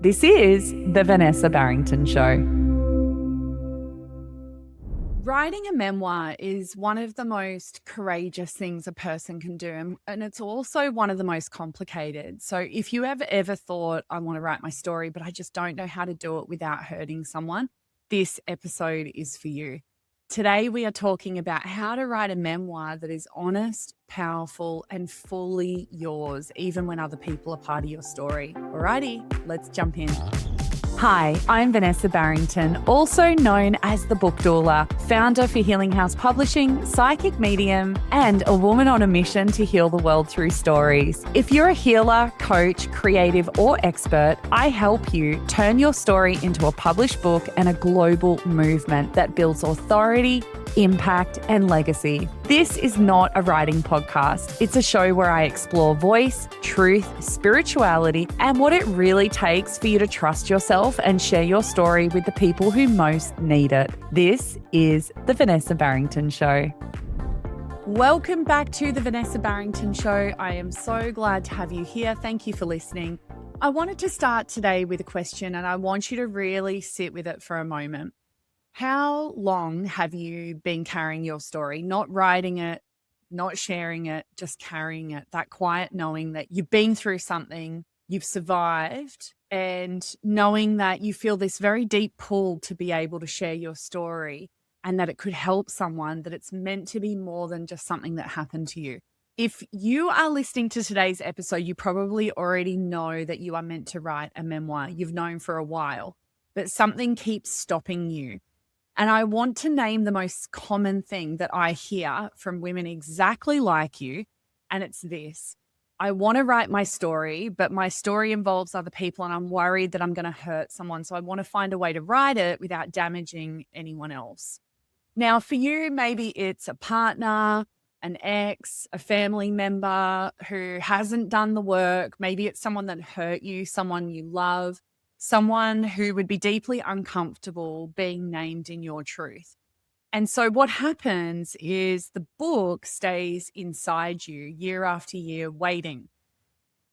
This is The Vanessa Barrington Show. Writing a memoir is one of the most courageous things a person can do, and it's also one of the most complicated. So if you have ever thought, I want to write my story, but I just don't know how to do it without hurting someone, this episode is for you. Today, we are talking about how to write a memoir that is honest, powerful, and fully yours, even when other people are part of your story. Alrighty, let's jump in. Hi, I'm Vanessa Barrington, also known as the Book Doula, founder for Healing House Publishing, psychic medium, and a woman on a mission to heal the world through stories. If you're a healer, coach, creative, or expert, I help you turn your story into a published book and a global movement that builds authority, impact, and legacy. This is not a writing podcast. It's a show where I explore voice, truth, spirituality, and what it really takes for you to trust yourself and share your story with the people who most need it. This is The Vanessa Barrington Show. Welcome back to The Vanessa Barrington Show. I am so glad to have you here. Thank you for listening. I wanted to start today with a question, and I want you to really sit with it for a moment. How long have you been carrying your story? Not writing it, not sharing it, just carrying it. That quiet knowing that you've been through something, you've survived, and knowing that you feel this very deep pull to be able to share your story and that it could help someone, that it's meant to be more than just something that happened to you. If you are listening to today's episode, you probably already know that you are meant to write a memoir. You've known for a while, but something keeps stopping you. And I want to name the most common thing that I hear from women exactly like you, and it's this. I want to write my story, but my story involves other people and I'm worried that I'm going to hurt someone. So I want to find a way to write it without damaging anyone else. Now, for you, maybe it's a partner, an ex, a family member who hasn't done the work. Maybe it's someone that hurt you, someone you love. Someone who would be deeply uncomfortable being named in your truth. And so what happens is the book stays inside you year after year waiting.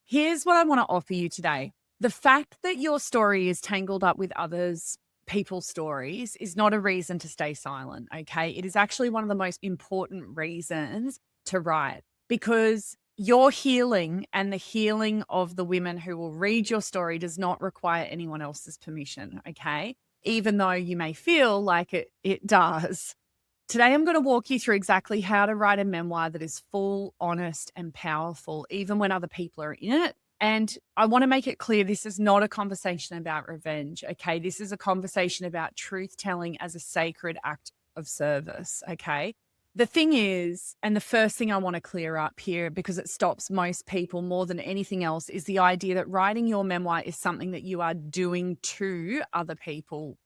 Here's what I want to offer you today. The fact that your story is tangled up with others' people's stories is not a reason to stay silent, okay? It is actually one of the most important reasons to write, because your healing and the healing of the women who will read your story does not require anyone else's permission, okay? Even though you may feel like it does. Today, I'm going to walk you through exactly how to write a memoir that is full, honest, and powerful, even when other people are in it. And I want to make it clear, this is not a conversation about revenge, okay? This is a conversation about truth-telling as a sacred act of service, okay? The thing is, and the first thing I want to clear up here, because it stops most people more than anything else, is the idea that writing your memoir is something that you are doing to other people.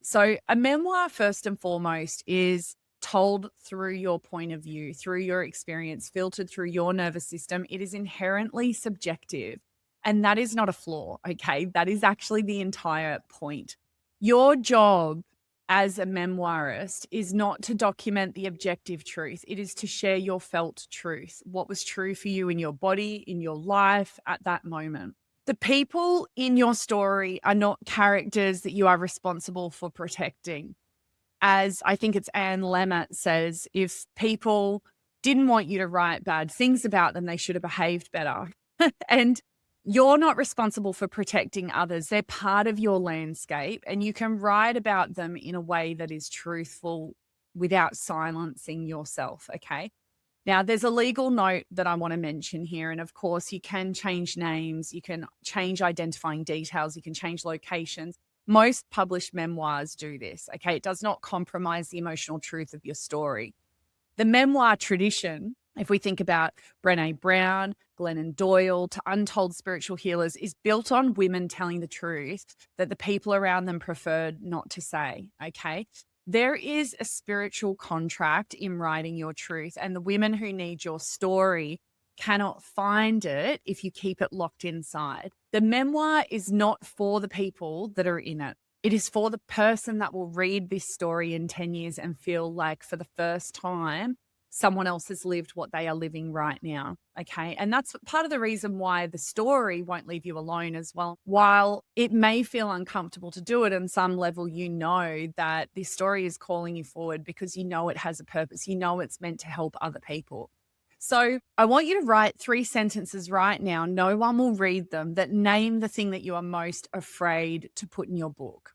So a memoir, first and foremost, is told through your point of view, through your experience, filtered through your nervous system. It is inherently subjective, and that is not a flaw, okay? That is actually the entire point. Your job as a memoirist is not to document the objective truth. It is to share your felt truth, what was true for you in your body, in your life at that moment. The people in your story are not characters that you are responsible for protecting. As I think it's Anne Lamott says, if people didn't want you to write bad things about them, they should have behaved better. And you're not responsible for protecting others. They're part of your landscape, and you can write about them in a way that is truthful without silencing yourself, okay? Now, there's a legal note that I want to mention here, and of course, you can change names, you can change identifying details, you can change locations. Most published memoirs do this, okay? It does not compromise the emotional truth of your story. The memoir tradition, if we think about Brené Brown, Glennon Doyle, to untold spiritual healers, is built on women telling the truth that the people around them preferred not to say, okay? There is a spiritual contract in writing your truth, and the women who need your story cannot find it if you keep it locked inside. The memoir is not for the people that are in it. It is for the person that will read this story in 10 years and feel like for the first time someone else has lived what they are living right now. Okay. And that's part of the reason why the story won't leave you alone as well. While it may feel uncomfortable to do it on some level, you know that this story is calling you forward because you know it has a purpose. You know it's meant to help other people. So I want you to write 3 sentences right now. No one will read them, that name the thing that you are most afraid to put in your book.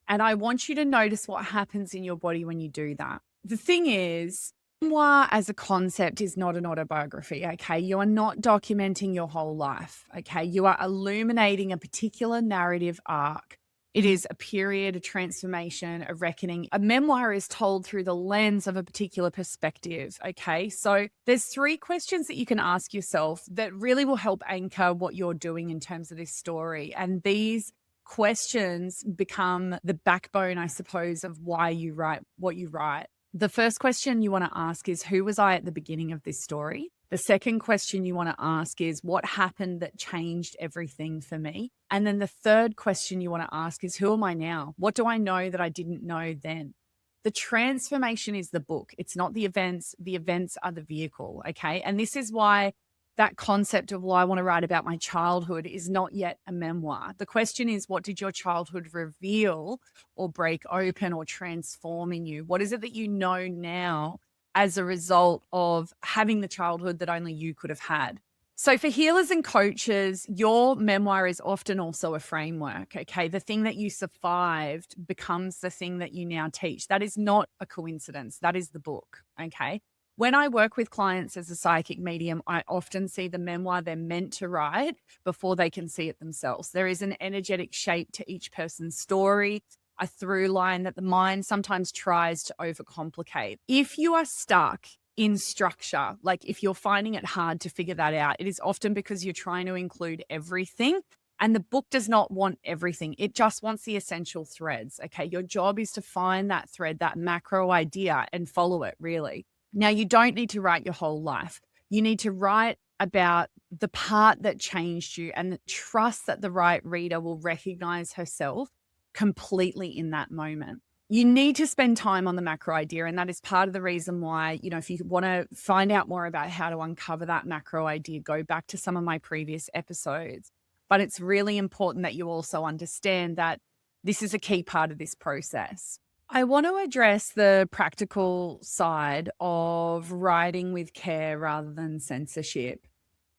And I want you to notice what happens in your body when you do that. The thing is, memoir as a concept is not an autobiography, okay? You are not documenting your whole life, okay? You are illuminating a particular narrative arc. It is a period, a transformation, a reckoning. A memoir is told through the lens of a particular perspective, okay? So there's 3 questions that you can ask yourself that really will help anchor what you're doing in terms of this story. And these questions become the backbone, I suppose, of why you write what you write. The first question you want to ask is, who was I at the beginning of this story? The second question you want to ask is, what happened that changed everything for me? And then the third question you want to ask is, who am I now? What do I know that I didn't know then? The transformation is the book. It's not the events. The events are the vehicle, okay? And this is why that concept of, well, I want to write about my childhood is not yet a memoir. The question is, what did your childhood reveal or break open or transform in you? What is it that you know now as a result of having the childhood that only you could have had? So for healers and coaches, your memoir is often also a framework, okay? The thing that you survived becomes the thing that you now teach. That is not a coincidence. That is the book, okay? When I work with clients as a psychic medium, I often see the memoir they're meant to write before they can see it themselves. There is an energetic shape to each person's story, a through line that the mind sometimes tries to overcomplicate. If you are stuck in structure, like if you're finding it hard to figure that out, it is often because you're trying to include everything. And the book does not want everything. It just wants the essential threads. Okay. Your job is to find that thread, that macro idea, and follow it, really. Now, you don't need to write your whole life. You need to write about the part that changed you and trust that the right reader will recognize herself completely in that moment. You need to spend time on the macro idea. And that is part of the reason why, if you want to find out more about how to uncover that macro idea, go back to some of my previous episodes. But it's really important that you also understand that this is a key part of this process. I want to address the practical side of writing with care rather than censorship,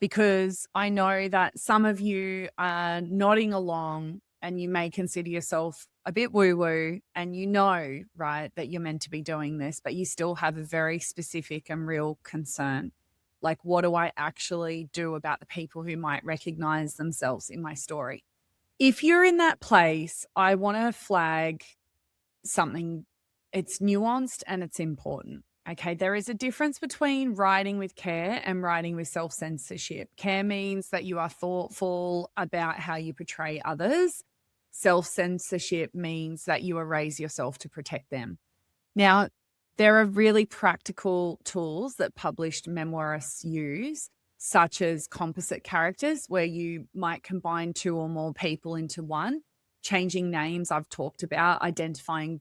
because I know that some of you are nodding along and you may consider yourself a bit woo-woo and right, that you're meant to be doing this, but you still have a very specific and real concern. Like, what do I actually do about the people who might recognize themselves in my story? If you're in that place, I want to flag something. It's nuanced and it's important. Okay, there is a difference between writing with care and writing with self-censorship. Care means that you are thoughtful about how you portray others. Self-censorship means that you erase yourself to protect them. Now, there are really practical tools that published memoirists use, such as composite characters, where you might combine 2 or more people into one. Changing names, I've talked about, identifying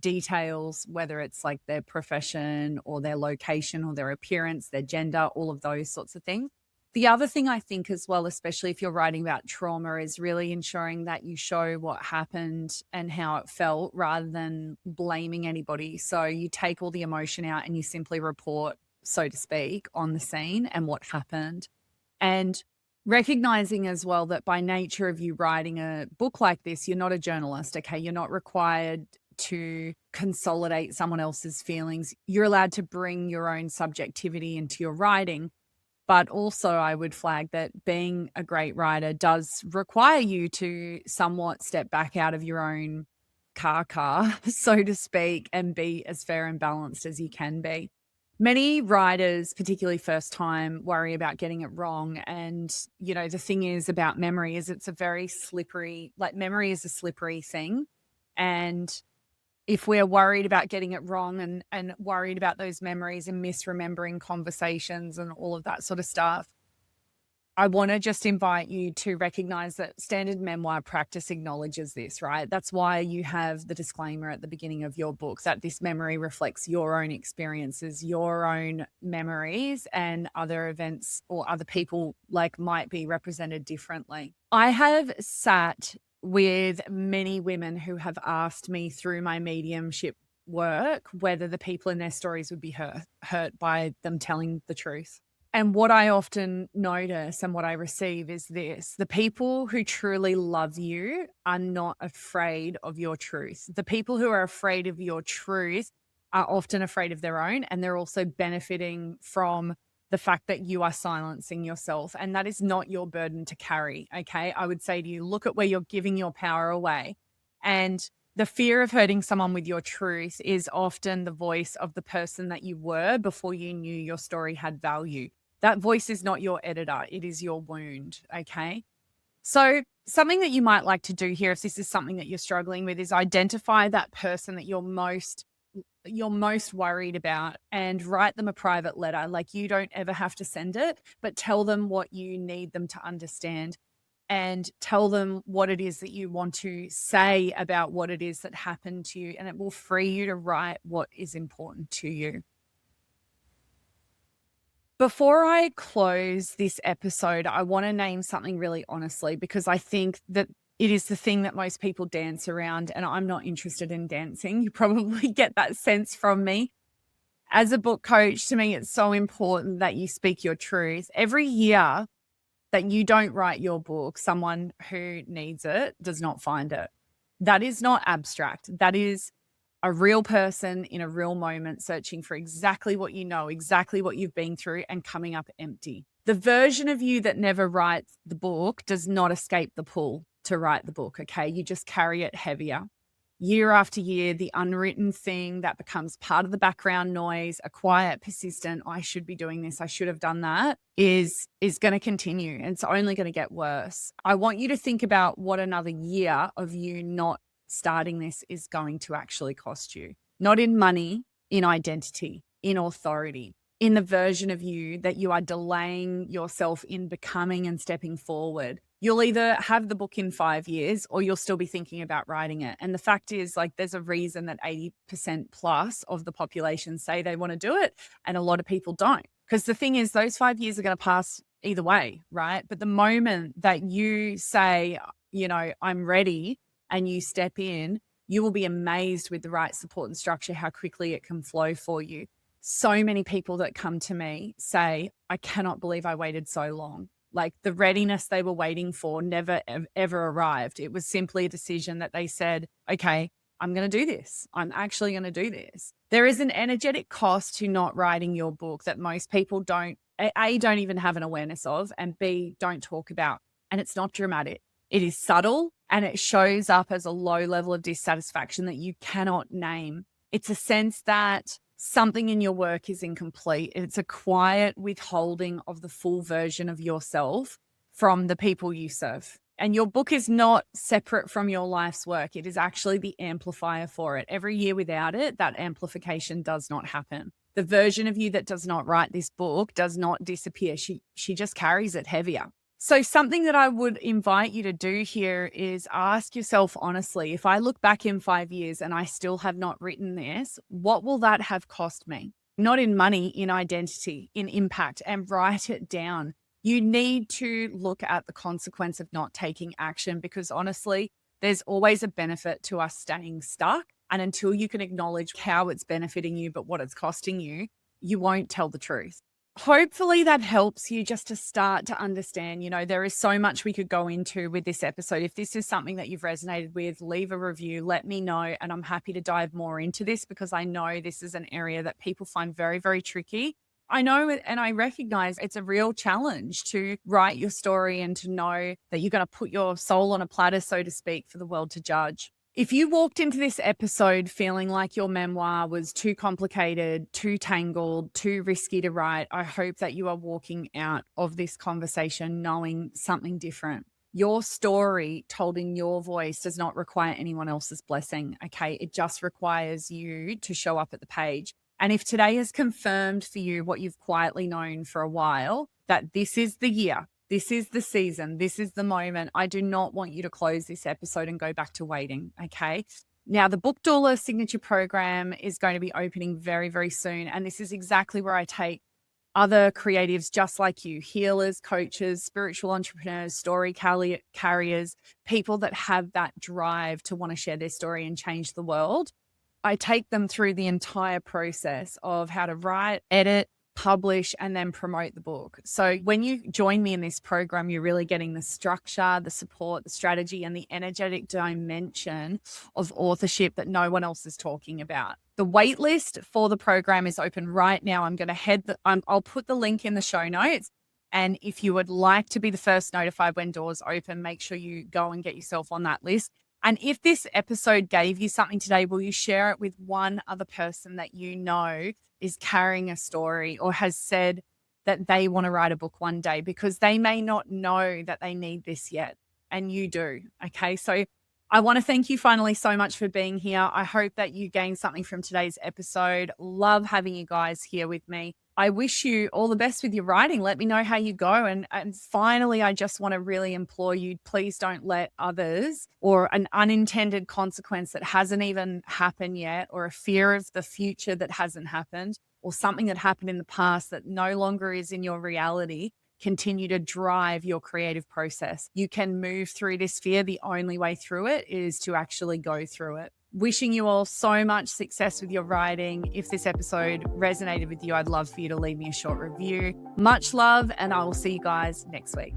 details, whether it's like their profession or their location or their appearance, their gender, all of those sorts of things. The other thing I think as well, especially if you're writing about trauma, is really ensuring that you show what happened and how it felt rather than blaming anybody. So you take all the emotion out and you simply report, so to speak, on the scene and what happened. And recognizing as well that by nature of you writing a book like this, you're not a journalist, okay? You're not required to consolidate someone else's feelings. You're allowed to bring your own subjectivity into your writing. But also I would flag that being a great writer does require you to somewhat step back out of your own car, so to speak, and be as fair and balanced as you can be. Many writers, particularly first time, worry about getting it wrong. And, the thing is about memory is it's a very slippery, like memory is a slippery thing. And if we're worried about getting it wrong and worried about those memories and misremembering conversations and all of that sort of stuff, I want to just invite you to recognize that standard memoir practice acknowledges this, right? That's why you have the disclaimer at the beginning of your book that this memory reflects your own experiences, your own memories, and other events or other people might be represented differently. I have sat with many women who have asked me through my mediumship work whether the people in their stories would be hurt by them telling the truth. And what I often notice and what I receive is this: the people who truly love you are not afraid of your truth. The people who are afraid of your truth are often afraid of their own, and they're also benefiting from the fact that you are silencing yourself. And that is not your burden to carry. Okay. I would say to you, look at where you're giving your power away. And the fear of hurting someone with your truth is often the voice of the person that you were before you knew your story had value. That voice is not your editor. It is your wound. Okay. So something that you might like to do here, if this is something that you're struggling with, is identify that person that you're most worried about and write them a private letter. Like, you don't ever have to send it, but tell them what you need them to understand and tell them what it is that you want to say about what it is that happened to you. And it will free you to write what is important to you. Before I close this episode, I want to name something really honestly, because I think that it is the thing that most people dance around, and I'm not interested in dancing. You probably get that sense from me. As a book coach, to me, it's so important that you speak your truth. Every year that you don't write your book, someone who needs it does not find it. That is not abstract. That is a real person in a real moment searching for exactly what you know, exactly what you've been through, and coming up empty. The version of you that never writes the book does not escape the pull to write the book, okay? You just carry it heavier. Year after year, the unwritten thing that becomes part of the background noise, a quiet, persistent, I should be doing this, I should have done that, is going to continue, and it's only going to get worse. I want you to think about what another year of you not starting this is going to actually cost you. Not in money, in identity, in authority, in the version of you that you are delaying yourself in becoming and stepping forward. You'll either have the book in 5 years or you'll still be thinking about writing it. And the fact is, there's a reason that 80% plus of the population say they want to do it, and a lot of people don't. Because the thing is, those 5 years are going to pass either way, right? But the moment that you say, I'm ready, and you step in, you will be amazed with the right support and structure, how quickly it can flow for you. So many people that come to me say, I cannot believe I waited so long. Like, the readiness they were waiting for never, ever arrived. It was simply a decision that they said, okay, I'm going to do this. I'm actually going to do this. There is an energetic cost to not writing your book that most people don't even have an awareness of, and B, don't talk about. And it's not dramatic. It is subtle, and it shows up as a low level of dissatisfaction that you cannot name. It's a sense that something in your work is incomplete. It's a quiet withholding of the full version of yourself from the people you serve. And your book is not separate from your life's work. It is actually the amplifier for it. Every year without it, that amplification does not happen. The version of you that does not write this book does not disappear. She just carries it heavier. So something that I would invite you to do here is ask yourself honestly, if I look back in 5 years and I still have not written this, what will that have cost me? Not in money, in identity, in impact, and write it down. You need to look at the consequence of not taking action, because honestly, there's always a benefit to us staying stuck. And until you can acknowledge how it's benefiting you, but what it's costing you, you won't tell the truth. Hopefully that helps you just to start to understand, there is so much we could go into with this episode. If this is something that you've resonated with, leave a review, let me know, and I'm happy to dive more into this, because I know this is an area that people find very, very tricky. I know, and I recognize it's a real challenge to write your story and to know that you're going to put your soul on a platter, so to speak, for the world to judge. If you walked into this episode feeling like your memoir was too complicated, too tangled, too risky to write, I hope that you are walking out of this conversation knowing something different. Your story told in your voice does not require anyone else's blessing, okay? It just requires you to show up at the page. And if today has confirmed for you what you've quietly known for a while, that this is the year This is the season. This is the moment. I do not want you to close this episode and go back to waiting. Okay. Now, the Book Doula Signature Program is going to be opening very, very soon. And this is exactly where I take other creatives just like you, healers, coaches, spiritual entrepreneurs, story carriers, people that have that drive to want to share their story and change the world. I take them through the entire process of how to write, edit, publish, and then promote the book. So when you join me in this program, you're really getting the structure, the support, the strategy, and the energetic dimension of authorship that no one else is talking about. The wait list for the program is open right now. I'm going to I'll put the link in the show notes. And if you would like to be the first notified when doors open, make sure you go and get yourself on that list. And if this episode gave you something today, will you share it with one other person that you know is carrying a story or has said that they want to write a book one day, because they may not know that they need this yet, and you do. Okay. So I want to thank you finally so much for being here. I hope that you gained something from today's episode. Love having you guys here with me. I wish you all the best with your writing. Let me know how you go. And finally, I just want to really implore you, please don't let others or an unintended consequence that hasn't even happened yet, or a fear of the future that hasn't happened, or something that happened in the past that no longer is in your reality, continue to drive your creative process. You can move through this fear. The only way through it is to actually go through it. Wishing you all so much success with your writing. If this episode resonated with you, I'd love for you to leave me a short review. Much love, and I will see you guys next week.